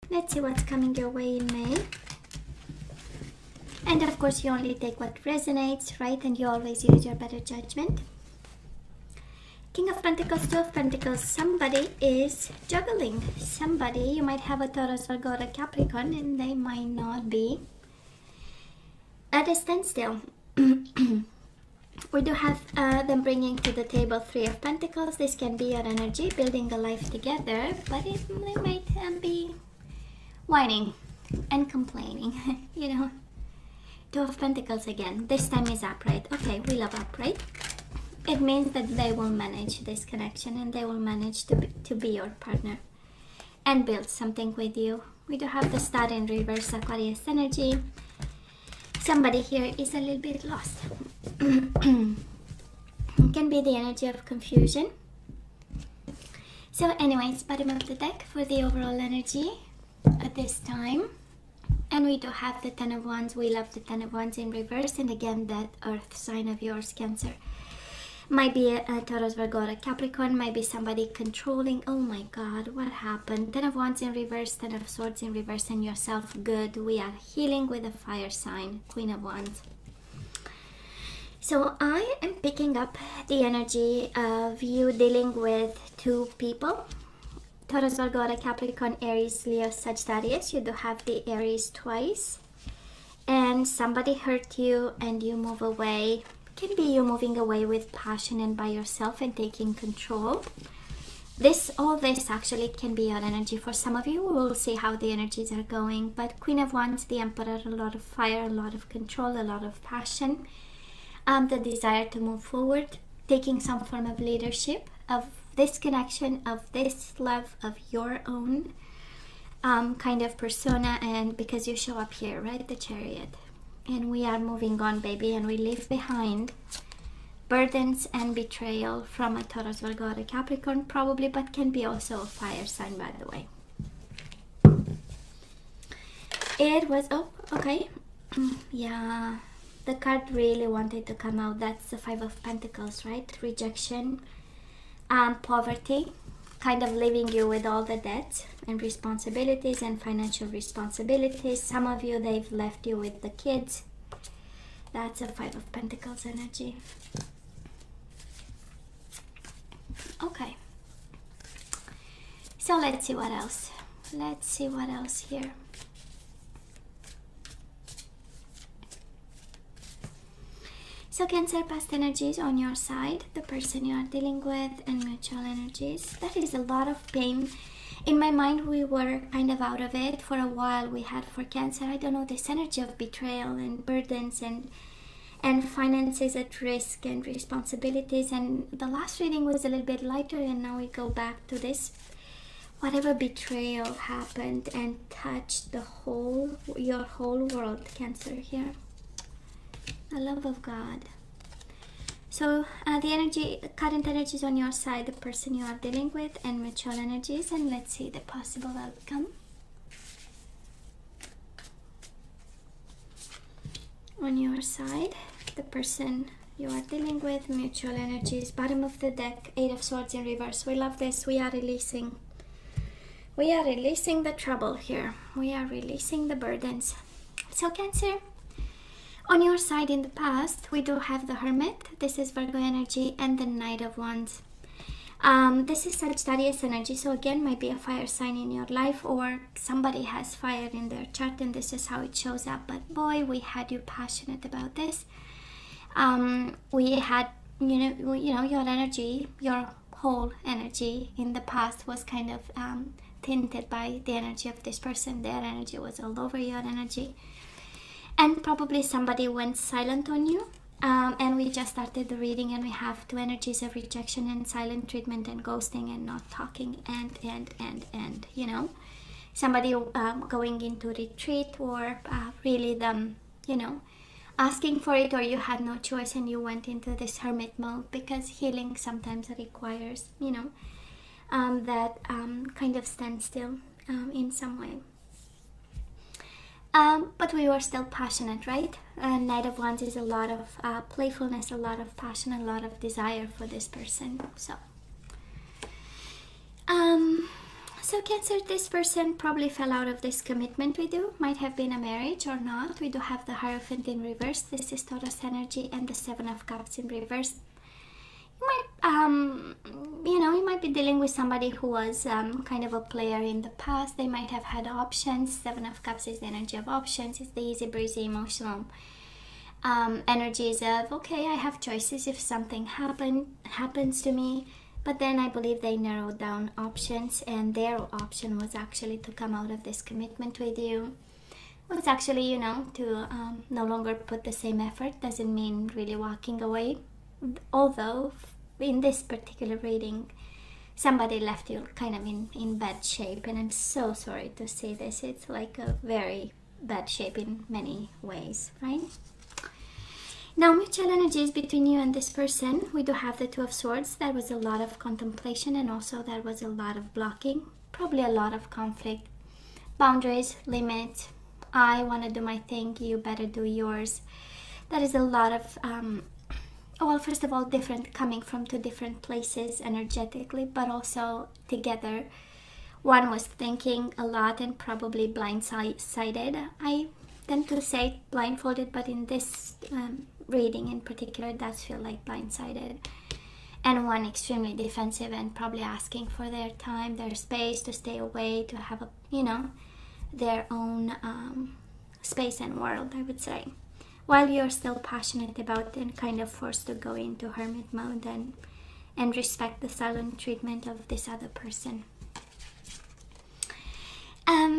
Let's see what's coming your way in May. And of course, you only take what resonates, right? And you always use your better judgment. King of Pentacles, Two of Pentacles. Somebody is juggling. Somebody, you might have a Taurus, Virgo, or a Capricorn, and they might not be at a standstill. We do have them bringing to the table Three of Pentacles. This can be your energy, building a life together, but they might be whining and complaining, you know. Two of Pentacles again. This time is upright. Okay, we love upright. It means that they will manage this connection and they will manage to be your partner and build something with you. We do have the Star in reverse, Aquarius energy. Somebody here is a little bit lost. It can be the energy of confusion. So anyways, bottom of the deck for the overall energy at this time. And we do have the Ten of Wands. We love the Ten of Wands in reverse. And again, that earth sign of yours, Cancer. Might be a Taurus, Virgo, or a Capricorn. Might be somebody controlling. Oh my God, what happened? Ten of Wands in reverse, Ten of Swords in reverse, and yourself. Good. We are healing with a fire sign, Queen of Wands. So I am picking up the energy of you dealing with two people. Taurus, Virgo, or a Capricorn, Aries, Leo, Sagittarius. You do have the Aries twice. And somebody hurt you and you move away. Can be you moving away with passion and by yourself and taking control. All this actually can be your energy for some of you. We'll see how the energies are going. But Queen of Wands, the Emperor, a lot of fire, a lot of control, a lot of passion. The desire to move forward, taking some form of leadership of this connection, of this love of your own kind of persona. And because you show up here, right, the Chariot. And we are moving on, baby, and we leave behind burdens and betrayal from a Taurus, Virgo, or a Capricorn, probably, but can be also a fire sign, by the way. It was, oh, okay. Yeah, the card really wanted to come out. That's the Five of Pentacles, right? Rejection, poverty, kind of leaving you with all the debts and responsibilities and financial responsibilities. Some of you, they've left you with the kids. That's a Five of Pentacles energy. Okay. So let's see what else. Let's see what else here. So Cancer, past energies on your side, the person you are dealing with, and mutual energies. That is a lot of pain. In my mind, we were kind of out of it for a while. We had for Cancer, I don't know, this energy of betrayal and burdens and finances at risk and responsibilities. And the last reading was a little bit lighter, and now we go back to this. Whatever betrayal happened and touched your whole world, Cancer here. The love of God. So the current energies on your side, the person you are dealing with, and mutual energies. And let's see the possible outcome. On your side, the person you are dealing with, mutual energies. Bottom of the deck, Eight of Swords in reverse. We love this. We are releasing. We are releasing the trouble here. We are releasing the burdens. So Cancer, on your side in the past, we do have the Hermit. This is Virgo energy, and the Knight of Wands. This is Sagittarius energy, so again, might be a fire sign in your life, or somebody has fire in their chart, and this is how it shows up. But boy, we had you passionate about this. We had, you know, your energy, your whole energy in the past was kind of tinted by the energy of this person. Their energy was all over your energy. And probably somebody went silent on you. And we just started the reading, and we have two energies of rejection and silent treatment and ghosting and not talking and you know, somebody going into retreat, or really them, you know, asking for it, or you had no choice and you went into this hermit mode, because healing sometimes requires, you know, that kind of standstill in some way. But we were still passionate, right? Knight of Wands is a lot of playfulness, a lot of passion, a lot of desire for this person. So Cancer, this person probably fell out of this commitment with you. Might have been a marriage or not. We do have the Hierophant in reverse. This is Taurus energy, and the Seven of Cups in reverse. You might, you might be dealing with somebody who was kind of a player in the past. They might have had options. Seven of Cups is the energy of options. It's the easy breezy emotional energies of, okay, I have choices if something happens to me. But then I believe they narrowed down options, and their option was actually to come out of this commitment with you. Was actually, to no longer put the same effort. Doesn't mean really walking away. Although in this particular reading, somebody left you kind of in bad shape, and I'm so sorry to say this. It's like a very bad shape in many ways, right? Now, mutual energies between you and this person. We do have the Two of Swords. There was a lot of contemplation, and also there was a lot of blocking. Probably a lot of conflict. Boundaries, limits. I want to do my thing. You better do yours. There is a lot of, first of all, different coming from two different places energetically, but also together. One was thinking a lot and probably blindsided. I tend to say blindfolded, but in this reading in particular, it does feel like blindsided. And one extremely defensive and probably asking for their time, their space, to stay away, to have a, their own space and world, I would say. While you're still passionate about it and kind of forced to go into hermit mode and respect the silent treatment of this other person.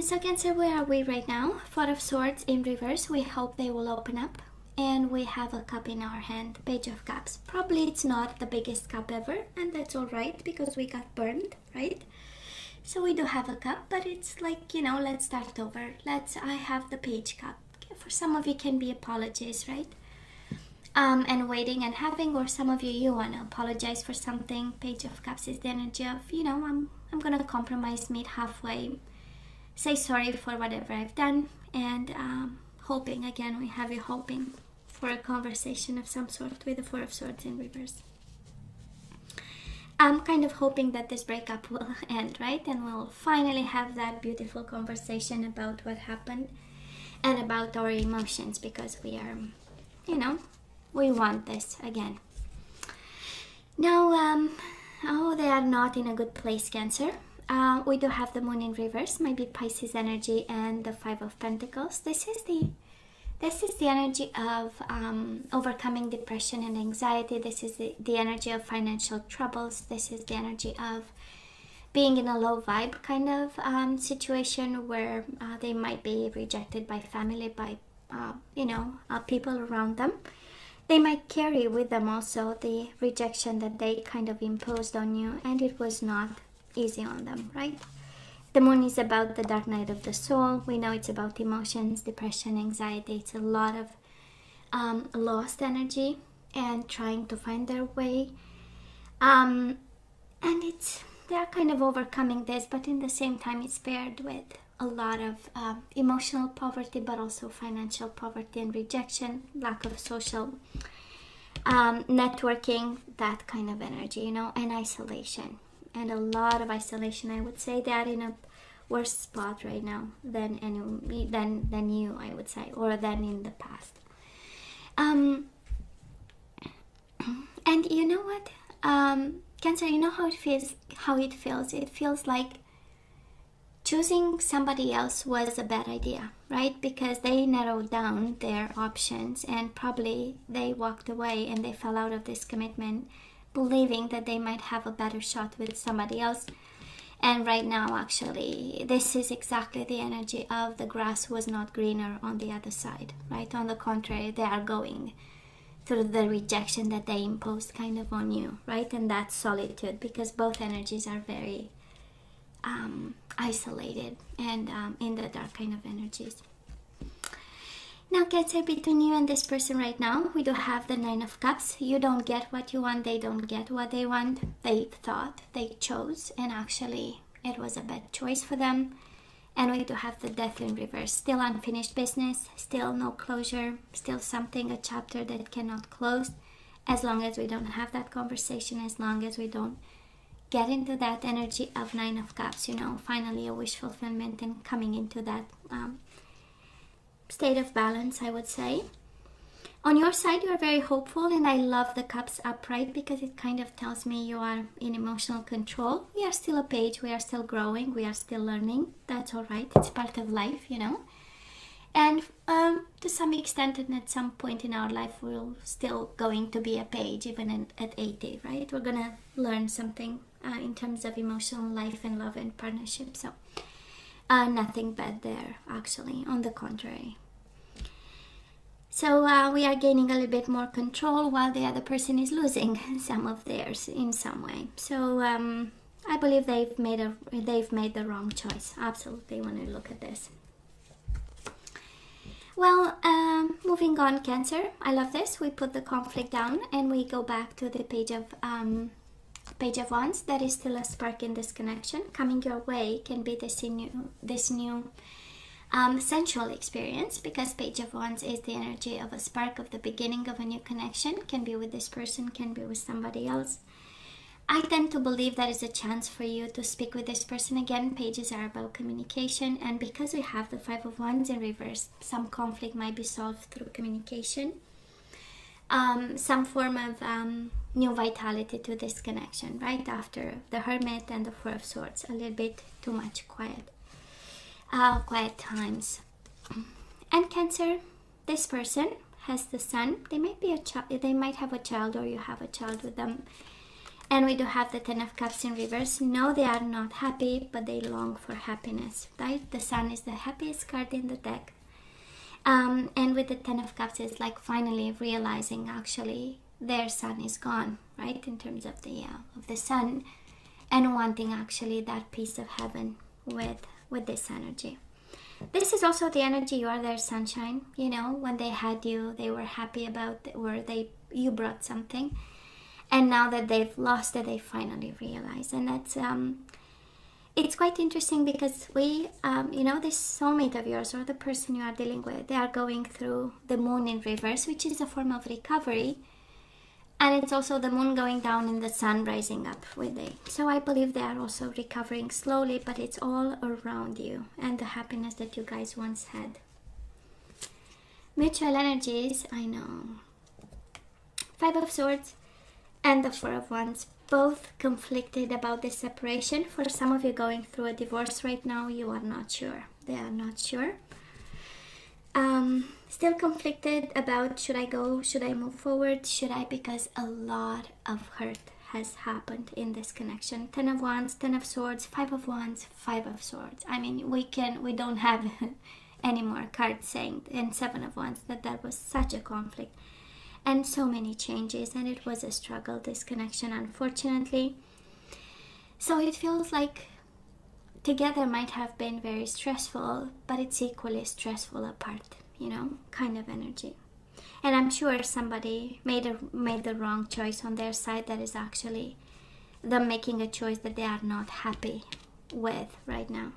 So Cancer, where are we right now? Four of Swords in reverse. We hope they will open up. And we have a cup in our hand, Page of Cups. Probably it's not the biggest cup ever, and that's all right because we got burned, right? So we do have a cup, but it's like, let's start over. I have the Page Cup. For some of you can be apologies, right? And waiting and having, or some of you want to apologize for something. Page of Cups is the energy of, I'm going to compromise, meet halfway, say sorry for whatever I've done, and hoping, again, we have you hoping for a conversation of some sort with the Four of Swords in reverse. I'm kind of hoping that this breakup will end, right? And we'll finally have that beautiful conversation about what happened and about our emotions, because we are, we want this again. Now, they are not in a good place, Cancer. We do have the Moon in reverse, maybe Pisces energy, and the Five of Pentacles. This is the energy of overcoming depression and anxiety. This is the energy of financial troubles. This is the energy of being in a low vibe kind of situation where they might be rejected by family, by people around them. They might carry with them also the rejection that they kind of imposed on you, and it was not easy on them, right? The Moon is about the dark night of the soul. We know it's about emotions, depression, anxiety. It's a lot of lost energy and trying to find their way. And they're kind of overcoming this, but in the same time it's paired with a lot of emotional poverty, but also financial poverty and rejection, lack of social networking, that kind of energy, and isolation. And a lot of isolation. I would say they are in a worse spot right now than you, I would say, or than in the past. And you know what, Cancer, you know how it feels. It feels like choosing somebody else was a bad idea, right? Because they narrowed down their options, and probably they walked away and they fell out of this commitment, believing that they might have a better shot with somebody else. And right now, actually, this is exactly the energy of the grass was not greener on the other side, right? On the contrary, they are going through the rejection that they imposed kind of on you, right? And that's solitude, because both energies are very isolated and in the dark kind of energies. Now, Cancer, between you and this person right now, we do have the Nine of Cups. You don't get what you want. They don't get what they want. They thought, they chose, and actually it was a bad choice for them. And we do have the Death in reverse. Still unfinished business, still no closure, still something, a chapter that cannot close. As long as we don't have that conversation, as long as we don't get into that energy of Nine of Cups, finally a wish fulfillment and coming into that state of balance, I would say. On your side, you are very hopeful, and I love the Cups upright because it kind of tells me you are in emotional control. We are still a page, we are still growing, we are still learning. That's all right, it's part of life, And to some extent, and at some point in our life, we're still going to be a page, even at 80, right? We're going to learn something in terms of emotional life and love and partnership. So nothing bad there, actually, on the contrary. So we are gaining a little bit more control while the other person is losing some of theirs in some way. So I believe they've made the wrong choice, absolutely, when I look at this. Well, moving on, Cancer. I love this. We put the conflict down and we go back to the Page of Wands. There is still a spark in this connection. Coming your way can be this new sensual experience, because Page of Wands is the energy of a spark, of the beginning of a new connection. Can be with this person, can be with somebody else. I tend to believe that is a chance for you to speak with this person again. Pages are about communication, and because we have the Five of Wands in reverse, some conflict might be solved through communication. Some form of new vitality to this connection, right after the Hermit and the Four of Swords. A little bit too much quiet times. And Cancer, this person has the Sun. They might be they might have a child, or you have a child with them. And we do have the Ten of Cups in reverse. No, they are not happy, but they long for happiness, right? The Sun is the happiest card in the deck. And with the Ten of Cups, it's like finally realizing actually their sun is gone, right? In terms of the sun, and wanting actually that piece of heaven with this energy. This is also the energy, you are their sunshine. When they had you, they were happy about you brought something. And now that they've lost it, they finally realize. And that's it's quite interesting because this soulmate of yours, or the person you are dealing with, they are going through the Moon in reverse, which is a form of recovery. And it's also the Moon going down and the Sun rising up with it. So I believe they are also recovering slowly, but it's all around you and the happiness that you guys once had. Mutual energies, I know. Five of Swords and the Four of Wands, both conflicted about this separation. For some of you going through a divorce right now, you are not sure. They are not sure. Still conflicted about, should I go, should I move forward, should I, because a lot of hurt has happened in this connection. Ten of Wands, Ten of Swords, Five of Wands, Five of Swords. I mean, we don't have any more cards saying, and Seven of Wands, that was such a conflict. And so many changes, and it was a struggle, this connection, unfortunately. So it feels like together might have been very stressful, but it's equally stressful apart, kind of energy. And I'm sure somebody made the wrong choice on their side. That is actually them making a choice that they are not happy with right now.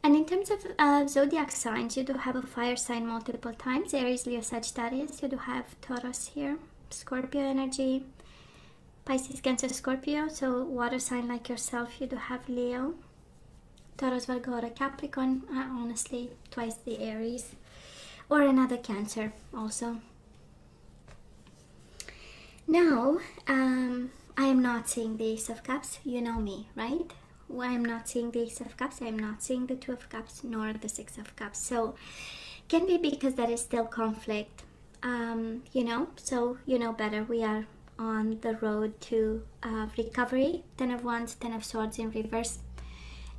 And in terms of zodiac signs, you do have a fire sign multiple times. Aries, Leo, Sagittarius. You do have Taurus here. Scorpio energy. Pisces, Cancer, Scorpio. So water sign like yourself, you do have Leo. Taurus, Virgo, or a Capricorn. Honestly, twice the Aries. Or another Cancer also. Now, I am not seeing the Ace of Cups. You know me, right? I am not seeing the Ace of Cups, I am not seeing the Two of Cups, nor the Six of Cups. So, can be because there is still conflict, so you know better. We are on the road to recovery. Ten of Wands, Ten of Swords in reverse.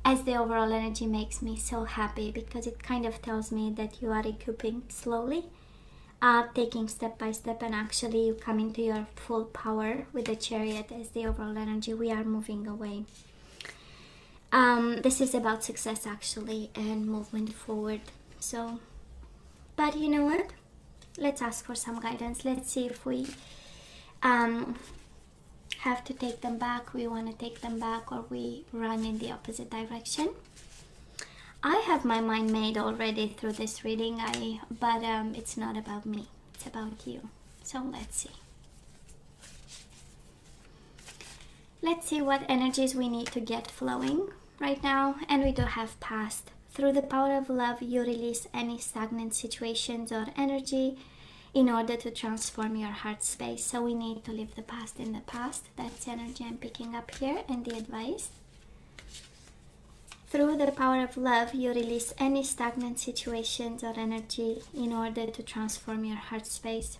As the overall energy makes me so happy, because it kind of tells me that you are recouping slowly, taking step by step, and actually you come into your full power with the Chariot as the overall energy. We are moving away. This is about success actually, and movement forward. So, but you know what? Let's ask for some guidance. Let's see if we have to take them back, we want to take them back, or we run in the opposite direction. I have my mind made already through this reading, but it's not about me, it's about you. So let's see. Let's see what energies we need to get flowing right now. And we do have past. Through the power of love, you release any stagnant situations or energy in order to transform your heart space. So we need to leave the past in the past. That's the energy I'm picking up here, and the advice. Through the power of love, you release any stagnant situations or energy in order to transform your heart space.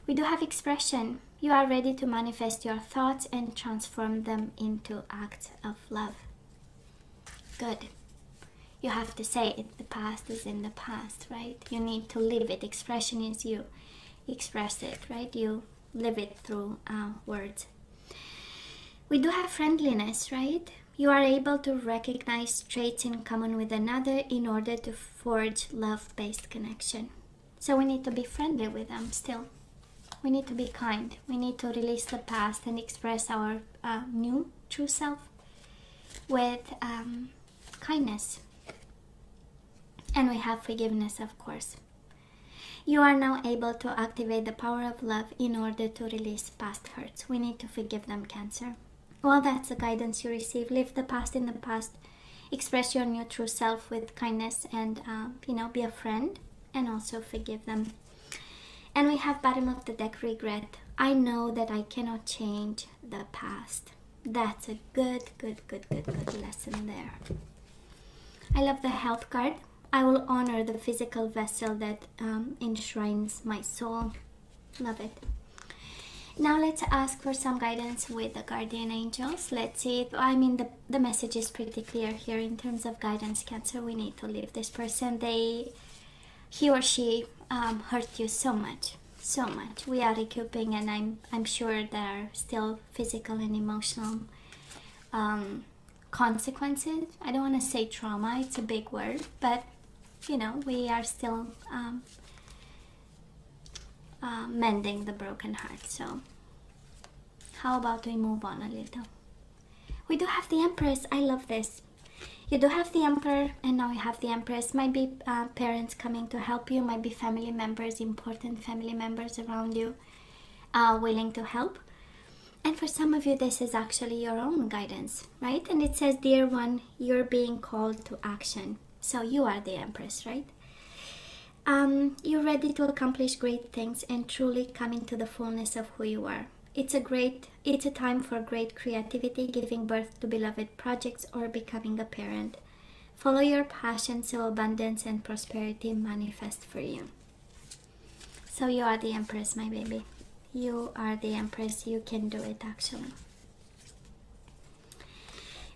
We do have expression. You are ready to manifest your thoughts and transform them into acts of love. Good. You have to say it. The past is in the past, right? You need to live it. Expression is you express it, right? You live it through words. We do have friendliness, right? You are able to recognize traits in common with another in order to forge love-based connection. So we need to be friendly with them still. We need to be kind. We need to release the past and express our new true self with kindness. And we have forgiveness, of course. You are now able to activate the power of love in order to release past hurts. We need to forgive them, Cancer. Well, that's the guidance you receive. Leave the past in the past. Express your new true self with kindness and, be a friend, and also forgive them. And we have bottom of the deck, regret. I know that I cannot change the past. That's a good lesson there. I love the health card. I will honor the physical vessel that enshrines my soul. Love it. Now let's ask for some guidance with the guardian angels. Let's see. The message is pretty clear here in terms of guidance, Cancer. We need to leave this person. He or she hurt you so much. We are recouping, and I'm sure there are still physical and emotional consequences. I don't want to say trauma, it's a big word, but we are still mending the broken heart. So how about we move on a little? We do have the Empress. I love this. You do have the Emperor, and now you have the Empress. Might be parents coming to help you, might be family members, important family members around you willing to help. And for some of you, this is actually your own guidance, right? And it says, dear one, you're being called to action. So you are the Empress, right? You're ready to accomplish great things and truly come into the fullness of who you are. It's a time for great creativity, giving birth to beloved projects, or becoming a parent. Follow your passion so abundance and prosperity manifest for you. So you are the Empress, my baby. You are the Empress. You can do it, actually.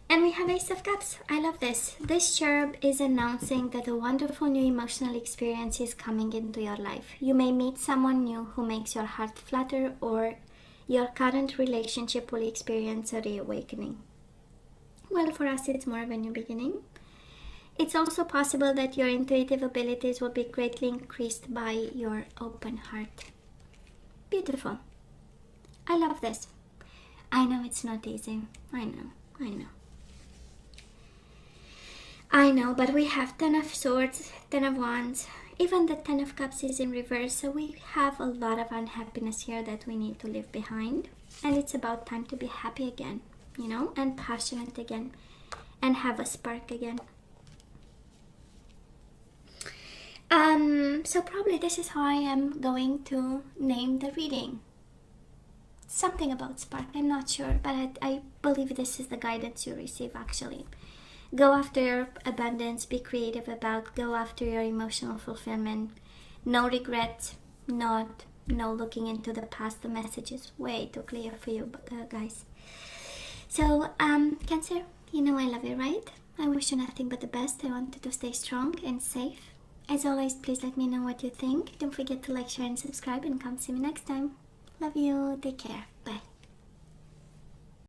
And we have Ace of Cups. I love this. This cherub is announcing that a wonderful new emotional experience is coming into your life. You may meet someone new who makes your heart flutter, or your current relationship will experience a reawakening. Well, for us, it's more of a new beginning. It's also possible that your intuitive abilities will be greatly increased by your open heart. Beautiful. I love this. I know it's not easy. I know, but we have 10 of Swords, 10 of Wands. Even the 10 of Cups is in reverse, so we have a lot of unhappiness here that we need to leave behind. And it's about time to be happy again, and passionate again, and have a spark again. So probably this is how I am going to name the reading. Something about spark, I'm not sure, but I believe this is the guidance you receive, actually. Go after your abundance, be creative go after your emotional fulfillment. No regrets, no looking into the past. The message is way too clear for you, guys. So, Cancer, I love you, right? I wish you nothing but the best. I want you to stay strong and safe. As always, please let me know what you think. Don't forget to like, share, and subscribe, and come see me next time. Love you. Take care.